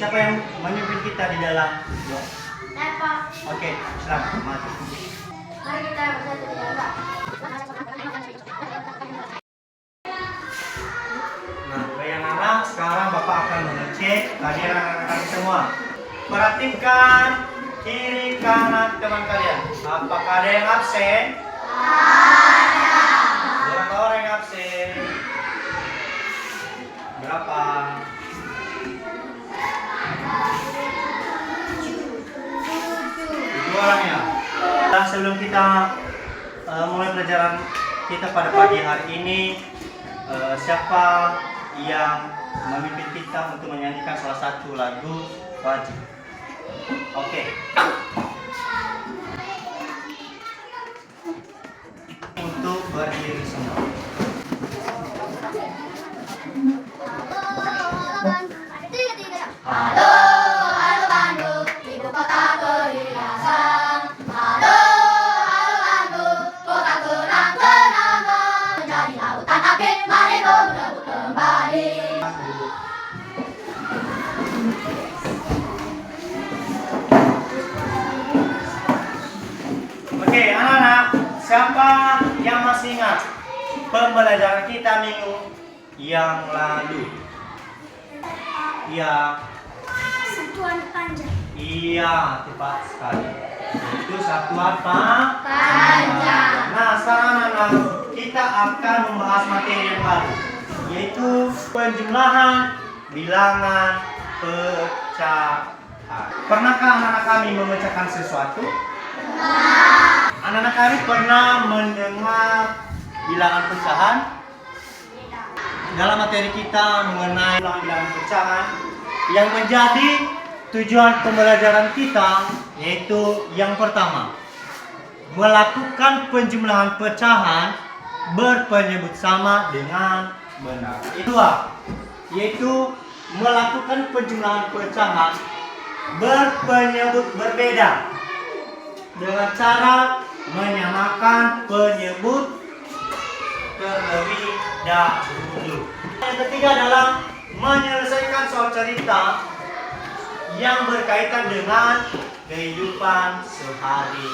siapa yang memimpin kita di dalam doa? Pak. Oke, silakan maju. Mari kita bersatu di dalam doa. Nah, bagi anak-anak, sekarang Bapak akan mengecek kehadiran anak-anak semua. Perhatikan kiri kanan teman kalian. Apakah ada yang absen? Ada. Berapa orang yang absen? Berapa? Dua orang ya. Dan sebelum kita mulai pelajaran kita pada pagi hari ini, siapa yang memimpin kita untuk menyanyikan salah satu lagu wajib? Oke. Untuk berdiri semua. Halo, halo Bandung, ibu kota perhiasan. Halo, halo Bandung, kota kenang-kenangan. Menjadi lautan api, mari berebut kembali. Oke, anak-anak, siapa yang masih ingat pembelajaran kita minggu yang lalu? Iya. Satuan panjang. Iya, tepat sekali. Itu satuan Panjang. Nah, sekarang anak-anak, kita akan membahas materi yang baru, yaitu penjumlahan bilangan pecahan. Pernahkah anak-anak kami memecahkan sesuatu? Anak-anak kami pernah mendengar bilangan pecahan? Dalam materi kita mengenai bilangan pecahan, yang menjadi tujuan pembelajaran kita yaitu yang pertama, melakukan penjumlahan pecahan berpenyebut sama dengan benar. Kedua, yaitu melakukan penjumlahan pecahan berpenyebut berbeda dengan cara menyamakan penyebut terlebih dahulu. Yang ketiga adalah menyelesaikan soal cerita yang berkaitan dengan kehidupan sehari-hari.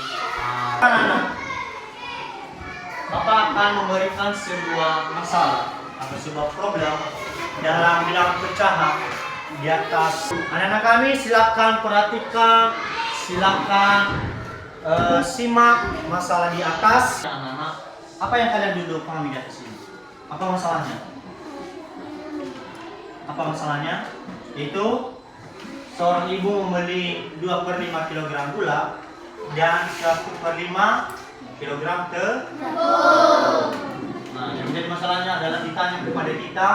Bapak akan memberikan sebuah masalah atau sebuah problem dalam bilangan pecahan di atas. Anak-anak kami silakan perhatikan, silakan simak masalah di atas. Anak-anak, apa yang kalian dulu pahami di atas ini? Apa masalahnya? Apa masalahnya? Itu seorang ibu membeli 2/5 kg gula dan 1/5 kg tepung. Nah, yang menjadi masalahnya adalah ditanya kepada kita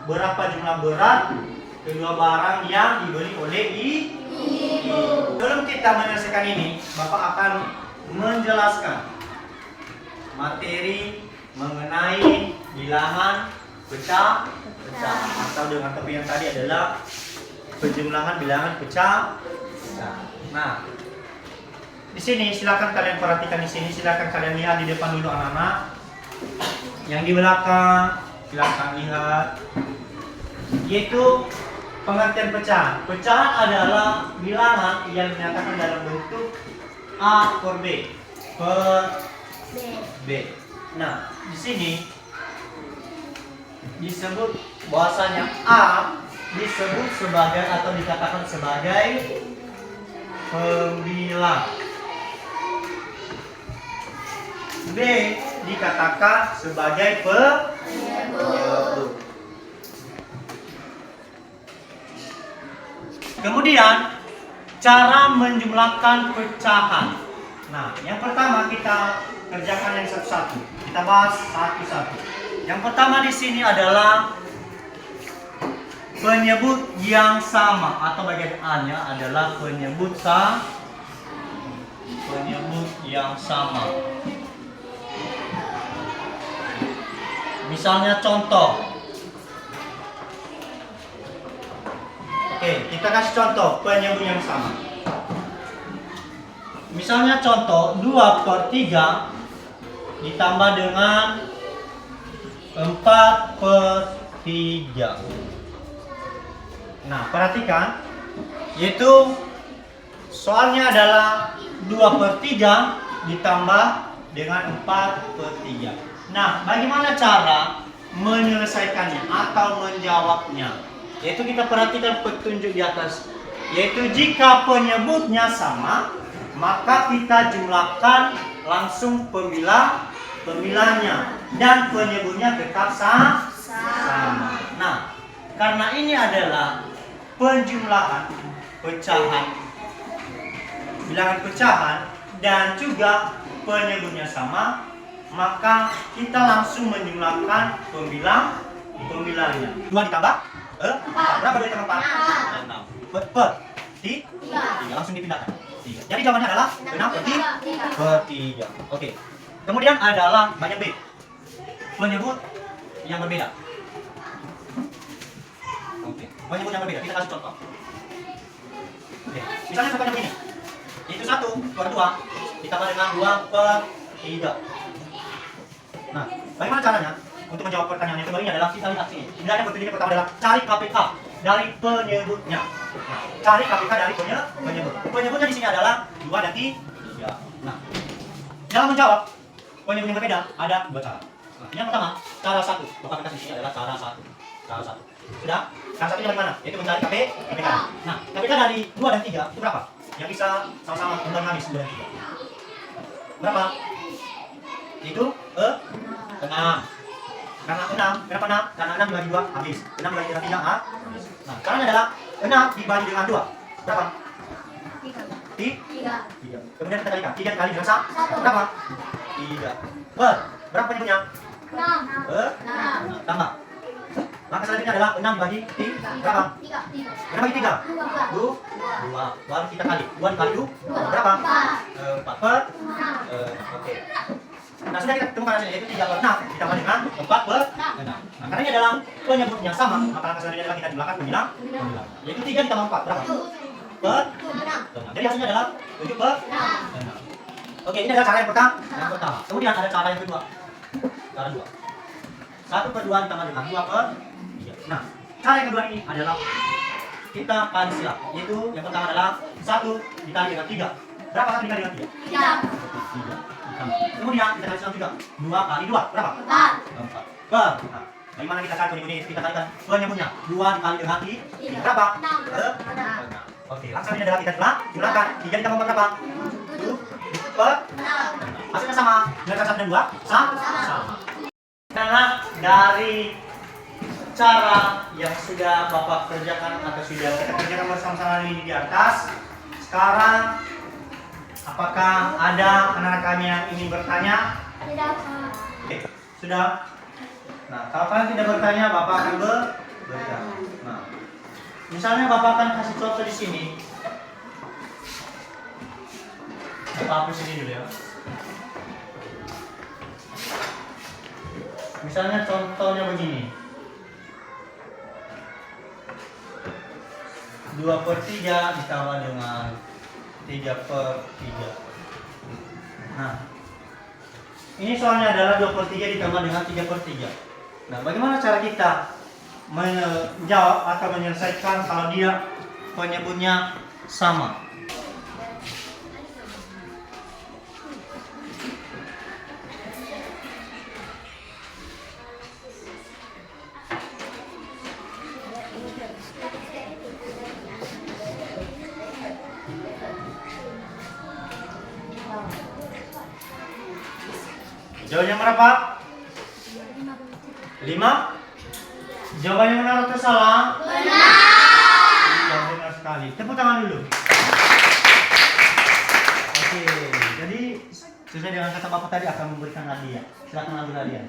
berapa jumlah berat kedua barang yang dibeli oleh ibu. Sebelum kita menyelesaikan ini, Bapak akan menjelaskan materi mengenai bilangan pecah atau dengan topik yang tadi adalah penjumlahan bilangan pecah. Nah, di sini silakan kalian perhatikan di sini, silakan kalian lihat di depan dulu anak-anak. Yang di belakang silakan lihat, yaitu pengertian pecahan. Pecahan adalah bilangan yang dinyatakan dalam bentuk A per B per B. Nah, di sini disebut bahwasanya A disebut sebagai atau dikatakan sebagai pembilang. B dikatakan sebagai penyebut. Kemudian cara menjumlahkan pecahan. Nah, yang pertama kita kerjakan yang satu-satu. Kita bahas satu-satu. Yang pertama di sini adalah penyebut yang sama atau bagian A-nya adalah penyebut yang sama. Misalnya contoh. Oke, kita kasih contoh penyebut yang sama. Misalnya contoh 2/3 ditambah dengan 4/3. Nah, perhatikan Yaitu soalnya adalah 2/3 ditambah dengan 4/3. Nah, bagaimana cara menyelesaikannya atau menjawabnya? Yaitu kita perhatikan petunjuk di atas. Yaitu jika penyebutnya sama, maka kita jumlahkan langsung pemilahnya dan penyebutnya tetap sama. Nah, karena ini adalah penjumlahan pecahan, bilangan pecahan dan juga penyebutnya sama, maka kita langsung menjumlahkan pemilahnya. 2 ditambah 4. Berapa 2 ditambah 4? 6. Tiga. Langsung dipindahkan. 3. Jadi jawabannya adalah 6/3. Oke. Kemudian adalah banyak B. Penyebut yang berbeda. Oke. Penyebut yang berbeda. Kita kasih contoh. Oke. Misalnya contohnya begini. Itu 1/2 ditambah dengan 2/3. Nah, bagaimana caranya untuk menjawab pertanyaan yang kedua ini adalah kita lihat sini. Nilainya petunjuknya pertama adalah cari KPK dari penyebutnya. Nah, cari KPK dari penyebut. Penyebutnya di sini adalah 2 dan 3. Nah, dalam menjawab penyebut yang berbeda ada 2 cara. Nah, yang pertama, cara 1. Bapak kasih di sini adalah cara 1. Cara 1. Sudah? Cara 1 bagaimana? Yaitu mencari KPK. Nah, KPK dari 2 dan 3 itu berapa? Yang bisa sama-sama mengambil 2 dan 3. Berapa? Itu 6. Karena 6, berapa 6? Karena 6 dibagi 2 habis. 6 dibagi 3 habis. Nah, caranya adalah 6 dibagi dengan 2. Berapa? 3. Kemudian kita kalikan. 3 dikali dengan 1. Berapa? 3. Berapa penyebutnya? 6. Tambah. Maka selanjutnya adalah 6 dibagi 3. Berapa? 3 bagi 3? 2. Baru kita kali. 2 dikali 2. Berapa? 4. Oke. Nah, sudah kita temukan hasilnya, yaitu 3/6 ditambah dengan 4/6. Nah, karena ini adalah penyebut yang sama, maka langkah selanjutnya adalah kita jumlahkan pemilah. Yaitu 3 ditambah 4 berapa? 4/6. Jadi hasilnya adalah 7/6. Oke, ini adalah cara yang pertama. Kemudian ada cara yang kedua. Cara 2. 1/2 ditambah dengan 2/3. Nah, cara yang kedua ini adalah kita kali silang. Yaitu yang pertama adalah 1 dikali dengan 3. Berapa 1 dikali dengan 3? 3. Kemudian kita kali silang juga. 2 kali 2 berapa? 4. Nah, bagaimana kita cari penyebutnya? Kita kalikan penyebutnya. 2 dikali dengan 3 berapa? 6. Oke, langsung ini adalah kita jumlahkan. 3 ditambah 4 berapa? 7/6. Hasilnya sama. Dengan 1 dan 2 sama. Karena dari cara yang sudah Bapak kerjakan atau sudah kita kerjakan bersama-sama ini di atas, sekarang apakah ada anak-anak kami yang ingin bertanya? Tidak. Oke, sudah. Nah, kalau kalian tidak bertanya, Bapak akan bertanya. Nah, misalnya Bapak akan kasih contoh di sini. Bapak hapus ini dulu ya. Misalnya contohnya begini. 2/3 ditambah dengan 3/3. Nah, ini soalnya adalah 2/3 ditambah dengan 3/3. Nah, bagaimana cara kita menjawab atau menyelesaikan kalau dia penyebutnya sama? Jawabannya berapa? 5. Jawaban yang benar atau salah? Benar. Benar sekali. Tepuk tangan dulu. Oke, jadi sesuai dengan kata Bapak tadi akan memberikan hadiah. Silakan ambil hadiah.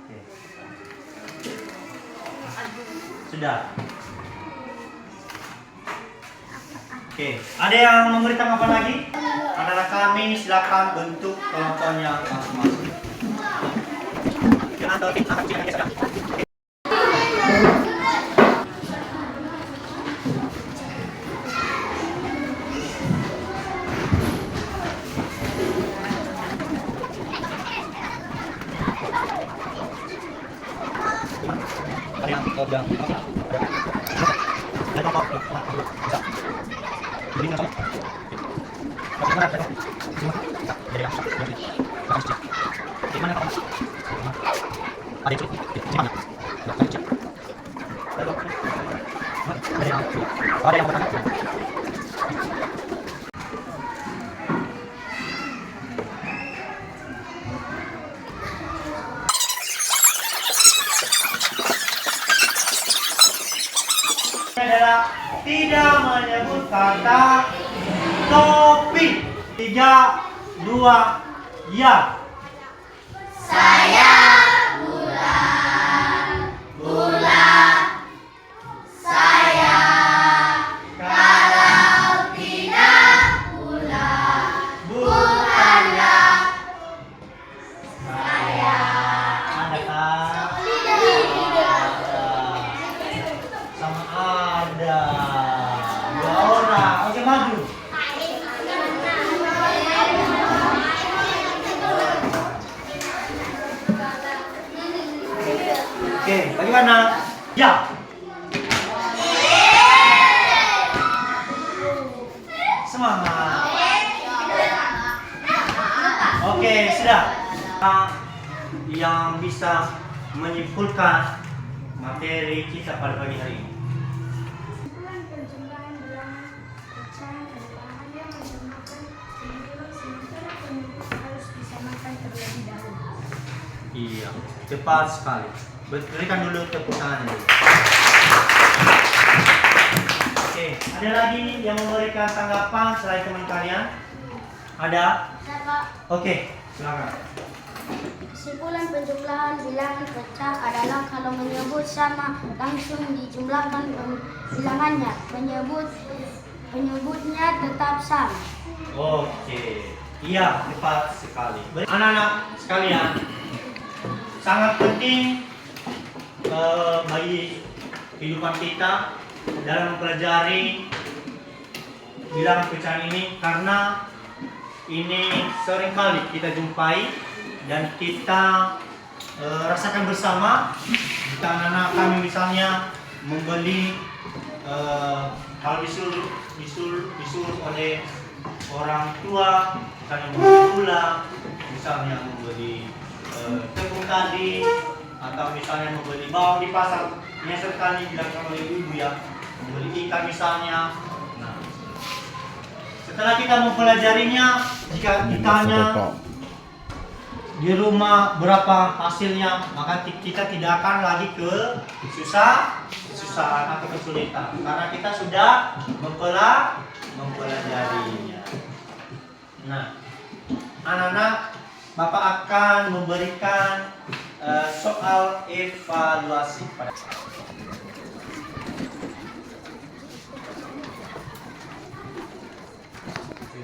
Oke. Sudah. Oke, ada yang memberi tanggapan lagi? Anak-anak kami silakan bentuk kelompoknya masing-masing. Jangan ada yang adalah tidak menyebut kata topi. 3, 2, ya. Saya bulan. Saya kalau tidak bulan, bukanlah saya. Ada kan? Sama ada 2 orang. Oke, maju. Oke, bagaimana? Ya. Semangat. Oke, sudah. Yang bisa menyimpulkan materi kita pada pagi hari ini. Kumpulan penjumlahan bilangan pecahan dan bahan yang menggunakan jumlah sementara penyebut harus disamakan terlebih dahulu. Iya, cepat sekali. Berikan dulu tepuk tangan dulu. Oke, ada lagi yang memberikan tanggapan selain teman kalian? Ada? Oke, silakan. Kesimpulan penjumlahan bilangan pecah adalah kalau menyebut sama langsung dijumlahkan bilangannya, penyebutnya tetap sama. Oke, iya tepat sekali. Anak-anak sekalian, sangat penting bagi kehidupan kita dalam mempelajari bilangan pecahan ini, karena ini seringkali kita jumpai dan kita rasakan bersama. Jika anak-anak kami misalnya membeli kalau disuruh oleh orang tua, misalnya membeli gula, misalnya membeli tepung tadi, atau misalnya membeli bawang di pasar, biasa sekali dilakukan oleh ibu ya, membeli ikan misalnya. Nah, setelah kita mempelajarinya, jika ditanya di rumah berapa hasilnya, maka kita tidak akan lagi kesusahan atau kesulitan, karena kita sudah mempelajarinya. Nah, anak-anak, Bapak akan memberikan soal evaluasi pada.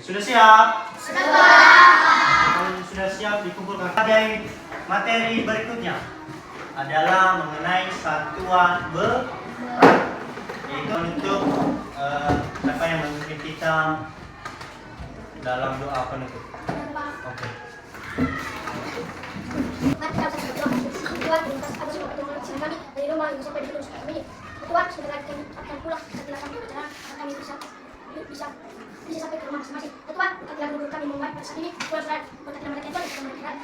Sudah siap? Kalau sudah siap, dikumpulkan. Materi berikutnya adalah mengenai satuan berat, yaitu untuk apa yang memimpin kita dalam doa penutup. Oke. Tuhan lintas atas pertemuan kami dari rumah yang sampai di terus kami. Tuhan segera akan pulang setelah kami berjalan, kami bisa sampai ke rumah masing-masing. Tuhan, apabila guru kami membuat pada saat ini, Tuhan selain berkata mereka itu bisa mereka.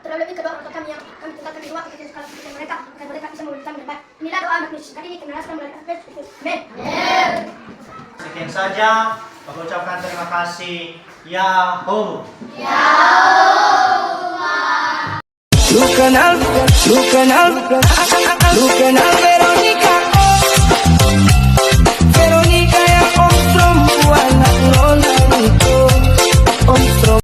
Terlebih lebih kedua orang kami yang kami tinggalkan di rumah ketika sekali ketika mereka agar mereka bisa memberi kami dengan baik. Inilah doa anak Yesus. Kali ini kami rasakan melalui Kristus. Amin. Sekian saja. Aku ucapkan terima kasih. Yahoo. Lu kenal